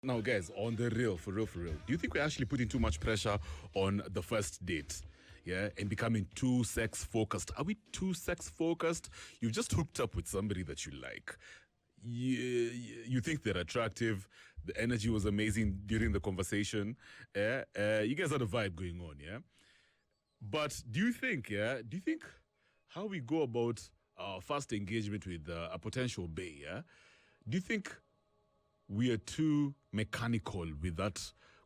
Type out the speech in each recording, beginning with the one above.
Now, guys, on the real, for real, do you think we're actually putting too much pressure on the first date? Yeah, and becoming too sex focused. Are we too sex focused? You've just hooked up with somebody that you like. You think they're attractive. The energy was amazing during the conversation. You guys had a vibe going on, yeah? But do you think how we go about our first engagement with a potential bae, yeah? Do you think we are too mechanical with that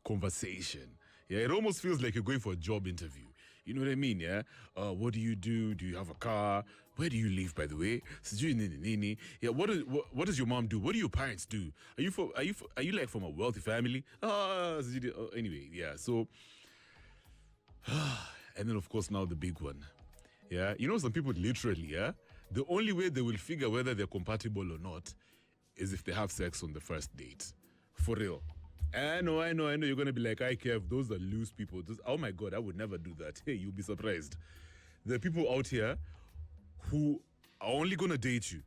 conversation? Yeah, it almost feels like you're going for a job interview. You know what I mean? Yeah. What do you do? Do you have a car? Where do you live, by the way? Yeah. What does your mom do? What do your parents do? Are you like from a wealthy family? Anyway, yeah. So, and then of course now the big one. Yeah. You know, some people literally, yeah, the only way they will figure whether they're compatible or not is if they have sex on the first date. For real. I know, you're going to be like, I care if those are loose people. Oh my God, I would never do that. Hey, you'll be surprised. There are people out here who are only going to date you.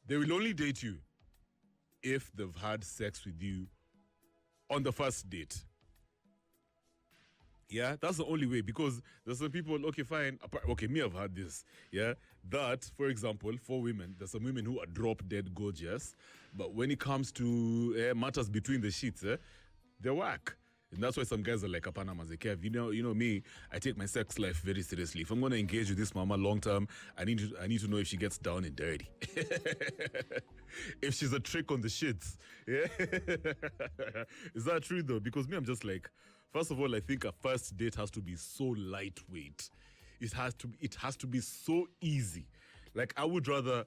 They will only date you if they've had sex with you on the first date. Yeah, that's the only way, because there's some people, okay, fine. Okay, me, I've had this. Yeah, that, for example, for women, there's some women who are drop dead gorgeous, but when it comes to matters between the sheets, they're whack. And that's why some guys are like, Apana Mazekev, you know me, I take my sex life very seriously. If I'm going to engage with this mama long term, I need to know if she gets down and dirty. If she's a trick on the shits. Yeah. Is that true though? Because me, I'm just like, first of all, I think a first date has to be so lightweight. It has to be so easy. Like I would rather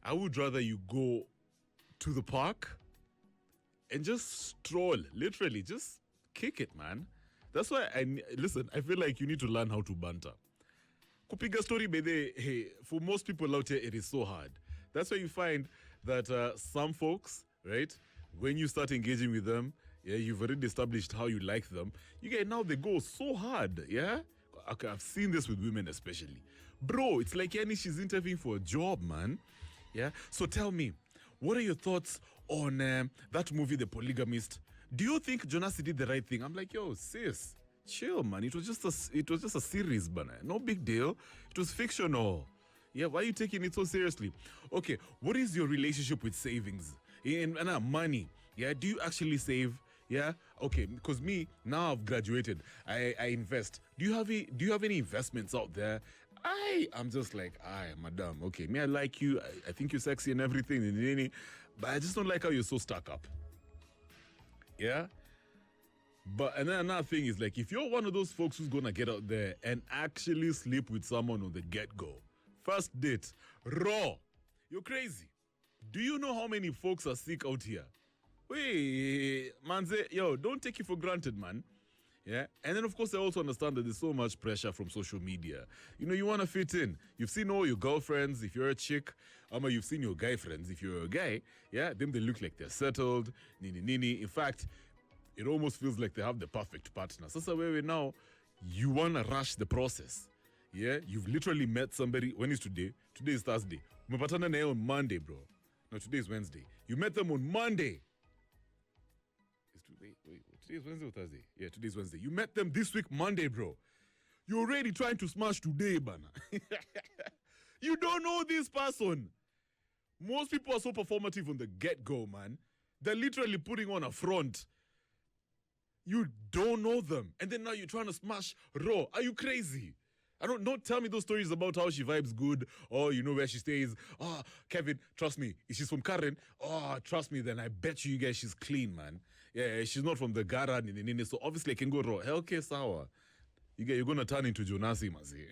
you go to the park and just stroll, literally, just kick it, man. That's why I feel like you need to learn how to banter. Kupiga story bede, hey, for most people out here, it is so hard. That's why you find that some folks, right, when you start engaging with them, yeah, you've already established how you like them. You get now they go so hard, yeah? Okay, I've seen this with women especially. Bro, it's like she's interviewing for a job, man. Yeah? So tell me, what are your thoughts on that movie, The Polygamist? Do you think Jonas did the right thing? I'm like, yo, sis, chill, man. It was just a series, man. No big deal. It was fictional. Yeah, why are you taking it so seriously? Okay, what is your relationship with savings and money? Yeah, do you actually save? Yeah, okay. Because me now I've graduated. I invest. Do you have any investments out there? I'm just like, madam. Okay, me I like you. I think you're sexy and everything, but I just don't like how you're so stuck up. Yeah. But and then another thing is like, if you're one of those folks who's gonna get out there and actually sleep with someone on the get-go, first date, raw, you're crazy. Do you know how many folks are sick out here? Wait, man, don't take it for granted, man. Yeah. And then of course I also understand that there's so much pressure from social media. You want to fit in. You've seen all your girlfriends if you're a chick, you've seen your guy friends if you're a guy. Yeah, them they look like they're settled. Nini. In fact, it almost feels like they have the perfect partner. So where now, you want to rush the process. Yeah, you've literally met somebody. When is today? Today is Thursday. Umepatana naye on Monday, bro. No, today is Wednesday. You met them on Monday. Wait, today is Wednesday or Thursday? Yeah, today is Wednesday. You met them this week, Monday, bro. You're already trying to smash today, bana. You don't know this person. Most people are so performative on the get-go, man. They're literally putting on a front. You don't know them. And then now you're trying to smash raw. Are you crazy? Don't tell me those stories about how she vibes good or you know where she stays. Oh, Kevin, trust me, if she's from Karen, trust me, then I bet you guys she's clean, man. Yeah, she's not from the Gara, so obviously I can go raw. Hell, okay, sour. You're going to turn into Jonasi, Mazi.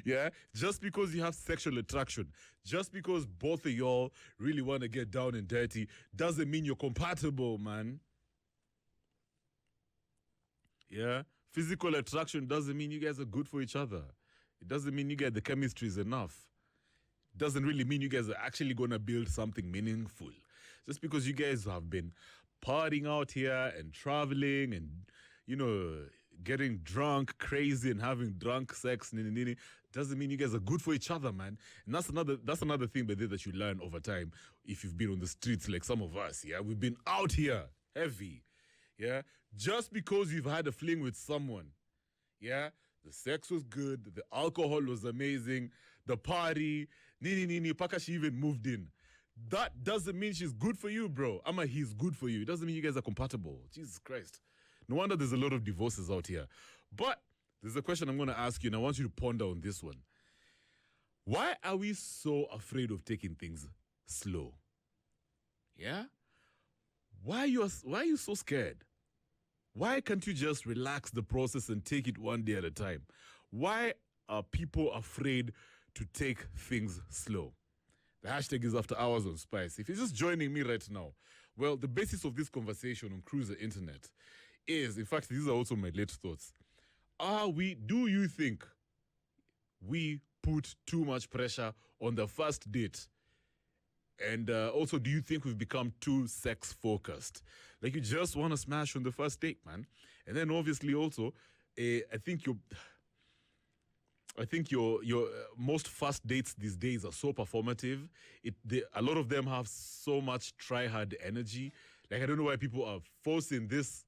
Yeah, just because you have sexual attraction, just because both of y'all really want to get down and dirty, doesn't mean you're compatible, man. Yeah, physical attraction doesn't mean you guys are good for each other. It doesn't mean you guys, the chemistry is enough. It doesn't really mean you guys are actually going to build something meaningful. Just because you guys have been partying out here and traveling and, getting drunk, crazy and having drunk sex, doesn't mean you guys are good for each other, man. And that's another thing that you learn over time if you've been on the streets like some of us. Yeah, we've been out here heavy. Yeah, just because you've had a fling with someone. Yeah, the sex was good, the alcohol was amazing, the party, nini paka she even moved in. That doesn't mean she's good for you, bro. He's good for you. It doesn't mean you guys are compatible. Jesus Christ. No wonder there's a lot of divorces out here. But there's a question I'm going to ask you, and I want you to ponder on this one. Why are we so afraid of taking things slow? Yeah? Why are you so scared? Why can't you just relax the process and take it one day at a time? Why are people afraid to take things slow? The hashtag is After Hours on Spice. If you're just joining me right now, well, the basis of this conversation on Cruiser Internet is, in fact, these are also my late thoughts. Do you think we put too much pressure on the first date? And also, do you think we've become too sex-focused? Like, you just want to smash on the first date, man. And then, obviously, also, I think your most first dates these days are so performative. A lot of them have so much try-hard energy. Like, I don't know why people are forcing this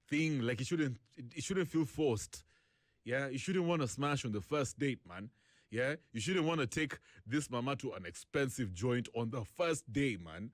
thing. Like, it shouldn't feel forced. Yeah, you shouldn't want to smash on the first date, man. Yeah, you shouldn't want to take this mama to an expensive joint on the first day, man.